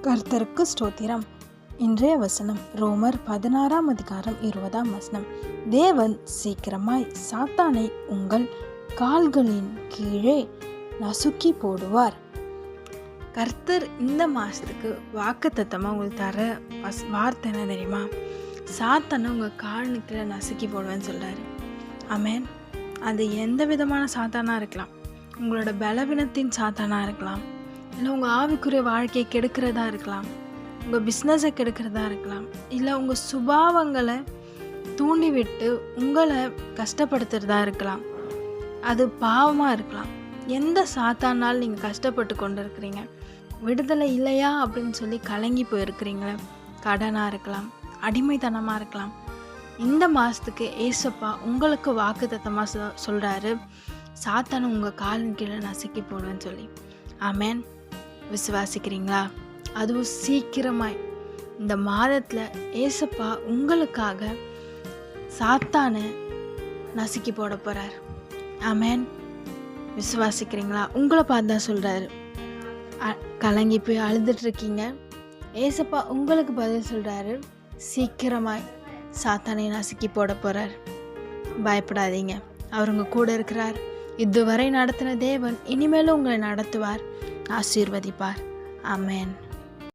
கர்த்தருக்கு ஸ்தோத்திரம். இன்றைய வசனம் ரோமர் 16:20. தேவன் சீக்கிரமாய் சாத்தானை உங்கள் கால்களின் கீழே நசுக்கி போடுவார். கர்த்தர் இந்த மாதத்துக்கு வாக்குத்தத்தமாக உங்களுக்கு தர வார்த்தை என்ன தெரியுமா? சாத்தானை உங்கள் காலுக்கு கீழே நசுக்கி போடுவேன்னு சொல்கிறாரு. ஆமென். அது எந்த விதமான சாத்தானாக இருக்கலாம். உங்களோட பலவீனத்தின் சாத்தானாக இருக்கலாம், இல்லை உங்கள் ஆவிக்குரிய வாழ்க்கையை கெடுக்கிறதா இருக்கலாம், உங்கள் பிஸ்னஸை கெடுக்கிறதா இருக்கலாம், இல்லை உங்கள் சுபாவங்களை தூண்டிவிட்டு உங்களை கஷ்டப்படுத்துகிறதா இருக்கலாம், அது பாவமாக இருக்கலாம். எந்த சாத்தானால் நீங்கள் கஷ்டப்பட்டு கொண்டு இருக்கிறீங்க, விடுதலை இல்லையா அப்படின்னு சொல்லி கலங்கி போயிருக்கிறீங்களே, கடனாக இருக்கலாம், அடிமைத்தனமாக இருக்கலாம். இந்த மாதத்துக்கு ஏசப்பா உங்களுக்கு வாக்குத்தத்தமாக சொல்கிறாரு, சாத்தானை உங்கள் காலின் கீழே நசுக்கி போடுவேன்னு சொல்லி. ஆமென். விசுவாசிக்கிறீங்களா? அதுவும் சீக்கிரமாய் இந்த மாதத்தில் ஏசப்பா உங்களுக்காக சாத்தானை நசுக்கி போட போகிறார். ஆமென். விசுவாசிக்கிறீங்களா? உங்களை பார்த்து தான் சொல்கிறாரு. கலங்கி போய் அழுதுட்ருக்கீங்க, ஏசப்பா உங்களுக்கு பதில் சொல்கிறாரு, சீக்கிரமாய் சாத்தானை நசுக்கி போட போகிறார். பயப்படாதீங்க, அவர் உங்கள் கூட இருக்கிறார். இதுவரை நடத்தின தேவன் இனிமேலும் உங்களை நடத்துவார், ஆசீர்வதிப்பார். ஆமென்.